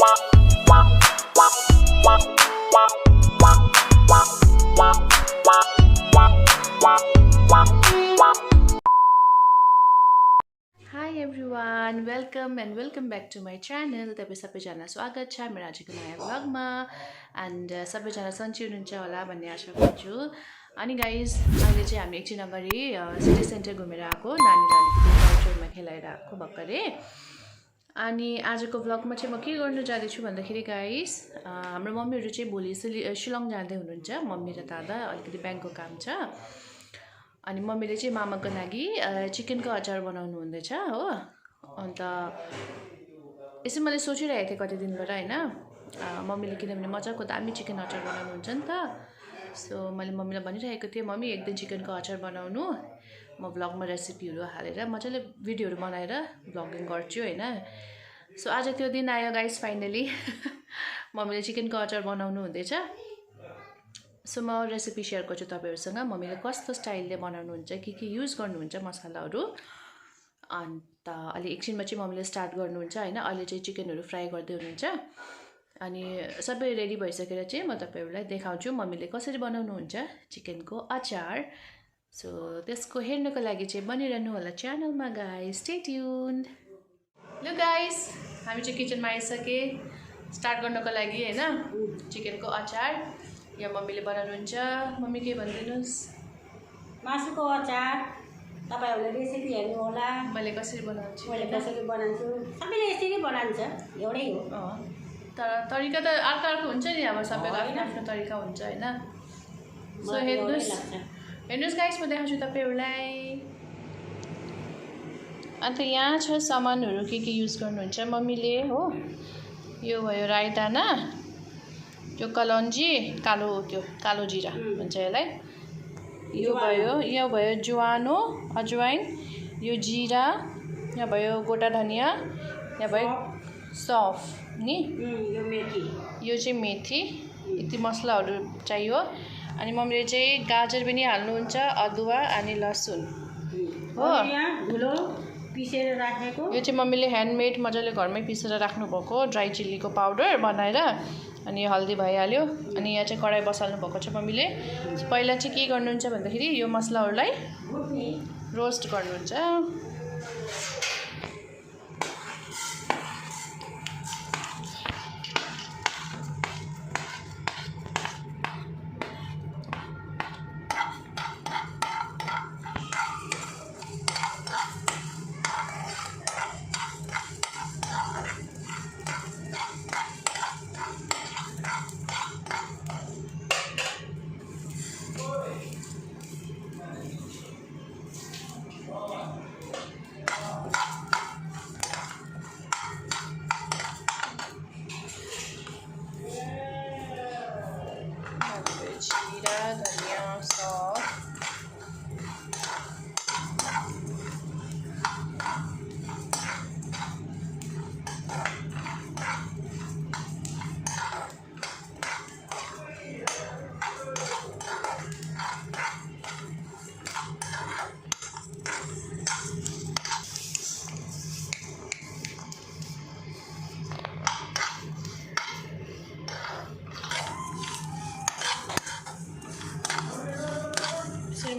Hi everyone, welcome and welcome back to my channel. तपाईं सबैजना स्वागत छ मेरो आजको नयाँ भ्लगमा एन्ड सबैजना सन्चै हुनुहुन्छ होला भन्ने आशा गर्छु। अनि गाइज अहिले चाहिँ हामी एकछिन अगाडि सिटी सेन्टर घुमेर आएको, नानीलाई अलिकति टोयमा खेलाएर आएको भर्खरै। अनि आजको भ्लगमा चाहिँ म के गर्नु जाँदैछु भन्दाखेरि गाइज हाम्रो मम्मीहरू चाहिँ भोलि शिलङ जाँदै हुनुहुन्छ। मम्मी र दादा अलिकति ब्याङ्कको काम छ। अनि मम्मीले चाहिँ मामाको लागि चिकनको अचार बनाउनु हुँदैछ हो। अन्त यसो मैले सोचिरहेको थिएँ कति दिनबाट हैन, मम्मीले किनभने मजाको दामी चिकन अचार बनाउनुहुन्छ नि त। सो मैले मम्मीलाई भनिरहेको थिएँ, मम्मी एक दिन चिकनको अचार बनाउनु, म भ्लगमा रेसिपीहरू हालेर मजाले भिडियोहरू बनाएर भ्लगिङ गर्छु हैन। सो आज त्यो दिन आयो गाइस फाइनली। मम्मीले चिकनको अचार बनाउनु हुँदैछ। सो म रेसिपी सेयर गर्छु तपाईहरुसँग, मम्मीले कस्तो स्टाइलले बनाउनुहुन्छ, के युज गर्नुहुन्छ मसलाहरू। अन्त अलि एकछिनमा चाहिँ मम्मीले स्टार्ट गर्नुहुन्छ हैन। अहिले चाहिँ चिकनहरू फ्राई गर्दै हुनुहुन्छ। अनि सबै रेडी भइसकेर चाहिँ म तपाईहरुलाई देखाउँछु मम्मीले कसरी बनाउनुहुन्छ चिकनको अचार। सो त्यसको हेर्नको लागि चाहिँ बनिरहनु होला च्यानलमा गाइस, स्टे ट्युन्ड। ल गाइस, हामी चाहिँ किचनमा आइसके स्टार्ट गर्नको लागि हैन चिकनको अचार। यहाँ मम्मीले बनाउनुहुन्छ। मम्मी के भनिदिनुस्? मासुको अचार तपाईहरुले रेसिपी हेर्नु होला। मैले कसरी बनाउँछु, मैले कसरी बनाउँछु, सबैले यसरी बनाउँछ, एउटै हो। तर तरिका त अर्को हुन्छ नि, अब सबैको आफ्नो आफ्नो तरिका हुन्छ हैन। सो हेर्नुस् गाइस, म देखाउँछु तपाईहरुलाई। अन्त यहाँ छ सामानहरू के युज गर्नुहुन्छ मम्मीले हो। यो भयो राई दाना, यो कलौन्जी, कालो जिरा भन्छ यसलाई। यो भयो जुवानो, अजवाइन, यो जिरा, यहाँ भयो गोटा धनिया, यहाँ भयो सौफ नि, यो चाहिँ मेथी। यति मसलाहरू चाहियो। अनि मम्मीले चाहिँ गाजर पनि हाल्नुहुन्छ, अदुवा अनि लसुन हो। धुलो पिसेर राखेको, यो चाहिँ मम्मीले ह्यान्डमेड मजाले घरमै पिसेर राख्नु भएको ड्राई चिल्लीको पाउडर बनाएर। अनि हल्दी भइहाल्यो। अनि यहाँ चाहिँ कराई बसाल्नु भएको छ मम्मीले। पहिला चाहिँ के गर्नुहुन्छ भन्दाखेरि यो मसलाहरूलाई रोस्ट गर्नुहुन्छ। जिरा, धनिया, सौफ,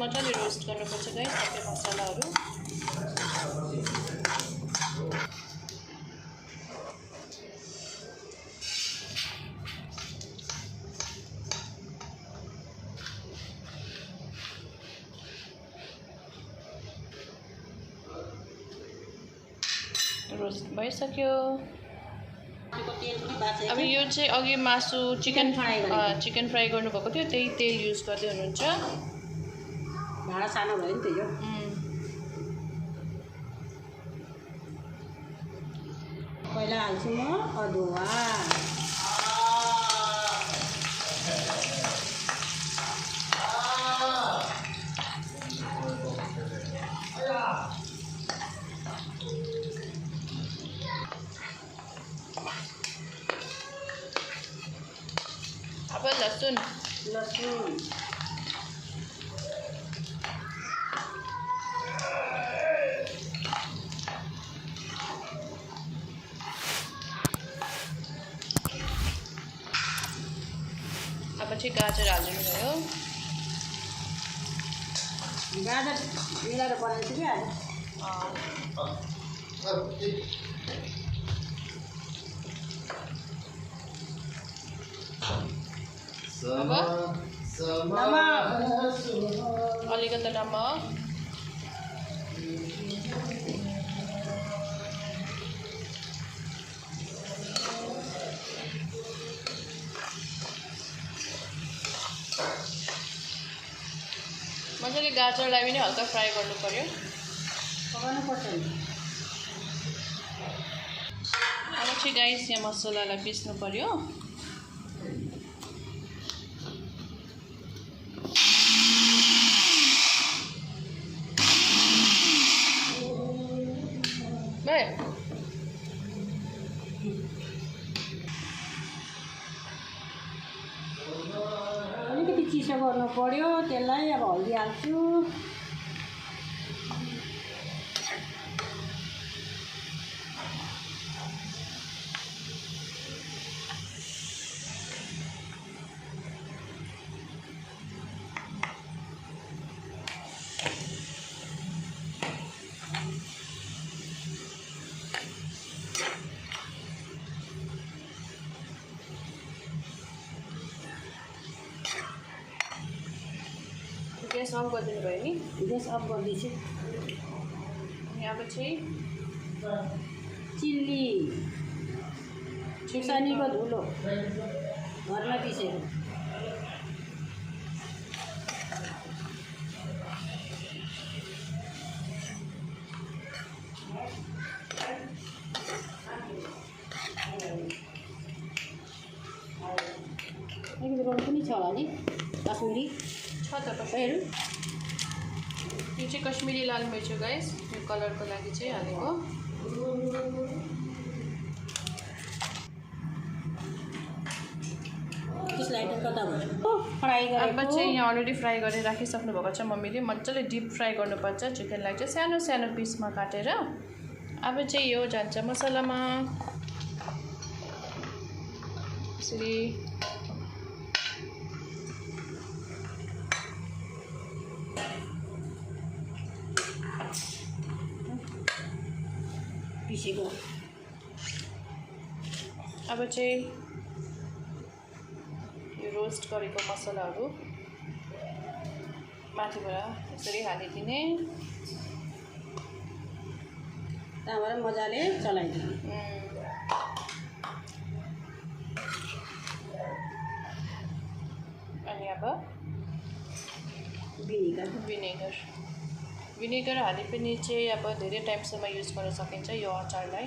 मजाले रोस्ट गर्नुपर्छ गाइस सबै मसलाहरू। रोस्ट भइसक्यो। अब यो चाहिँ अघि मासु चिकन फ्राई गर्नुभएको थियो, त्यही तेल युज गर्दै हुनुहुन्छ। भाडा सानो भयो नि त यो। पहिला हाल्छु म अदुवा, अब लसुन पछि गाजर हालिदिनु भयो। गाजर मिलाएर बनाउँछु कि आज। अलिकति नमक, मजाले गाजरलाई पनि हल्का फ्राई गर्नु पर्यो। पकाउनुपर्छ नि। अब चाहिँ गाइस यहाँ मसलालाई पिस्नु पर्यो। अलिकति चिसो गर्नु पर्यो, त्यसलाई अब हल्दी हाल्छु। ग्यास अफ गरिदिनु भयो नि? ग्यास अफ गर्दैछु। यहाँ चाहिँ चिल्ली खुर्सानीको धुलो घरमा पिसेको। अलिकति रङ पनि छ होला नि, कश्मिरी छ त तपाईँहरू। यो चाहिँ कश्मिरी लाल मिर्च हो गाइस, यो कलरको लागि चाहिँ हालेको। त्यसलाई कता भयो फ्राई गरेको। अब चाहिँ यहाँ अलरेडी फ्राई गरेर राखिसक्नु भएको छ मम्मीले। मजाले डिप फ्राई गर्नुपर्छ चिकनलाई चाहिँ, सानो सानो पिसमा काटेर। अब चाहिँ यो जान्छ मसलामा यसरी। पिसेको। अब चाहिँ यो रोस्ट गरेको मसलाहरू माथिबाट यसरी हालिदिने। त्यहाँबाट मजाले चलाइदिने। अनि अब भिनेगर हाले पनि चाहिँ अब धेरै टाइमसम्म युज गर्न सकिन्छ यो अचारलाई।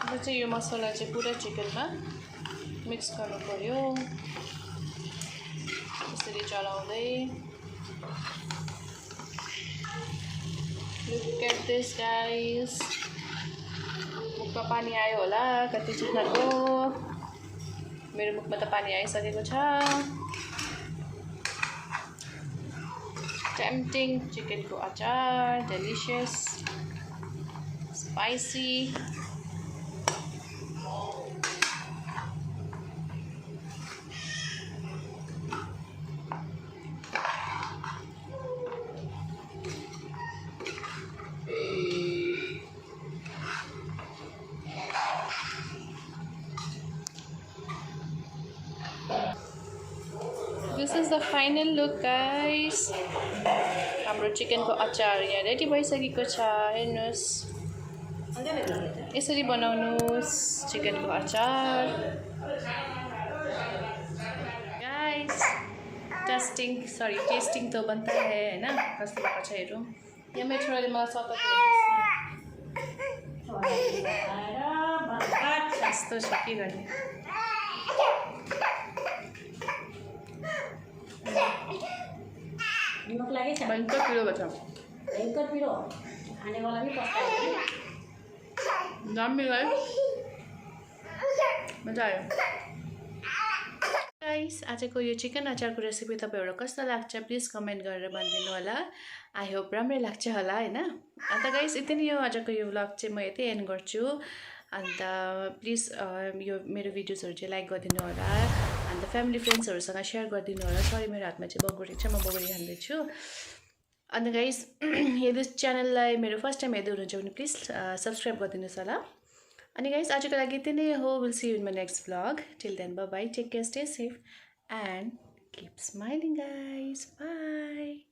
अब चाहिँ यो मसला चाहिँ पुरा चिकनमा मिक्स गर्नु पर्यो यसरी चलाउँदै। Look at this guys, मुखमा पानी आयो होला कतिजनाको। मेरो मुखमा त पानी आइसकेको छ। टेम्पटिङ चिकनको अचार, delicious, spicy. This is the final look guys. हाम्रो चिकनको अचार यहाँ रेडी भइसकेको छ। हेर्नुहोस्, यसरी बनाउनुहोस् चिकनको अचार गाइस। टेस्टिङ तो बनता है हैन? कस्तो भएको छ हेरौँ। यहाँ मेरो छोराले मलाई सतर्क कस्तो छ के गर्ने। भयङ्कर पिरो भएको छ। भयङ्कर पिरो खानेवाला पनि पस्तायो। दामी है, मजा आयो। गाइस आजको यो चिकन अचारको रेसिपी तपाईँहरू कस्तो लाग्छ प्लिज कमेन्ट गरेर भनिदिनु होला। आई होप राम्रै लाग्छ होला हैन। अन्त गाइस यति नै यो आजको यो भ्लग चाहिँ म यतै एन्ड गर्छु। अन्त प्लिज यो मेरो भिडियोजहरू चाहिँ लाइक गरिदिनु होला। अन्त फ्यामिली फ्रेन्ड्सहरूसँग सेयर गरिदिनु होला। सरी मेरो हातमा चाहिँ बगुरेको छ, म बगुरी खाँदैछु। अन्त गाइस यदि च्यानललाई मेरो फर्स्ट टाइम हेर्दै हुनुहुन्छ भने प्लिज सब्सक्राइब गरिदिनुहोस् होला। अनि गाइस आजको लागि यति नै हो। Will see you in my next vlog. Till then, bye bye. Take care, stay safe, and keep smiling, guys. Bye.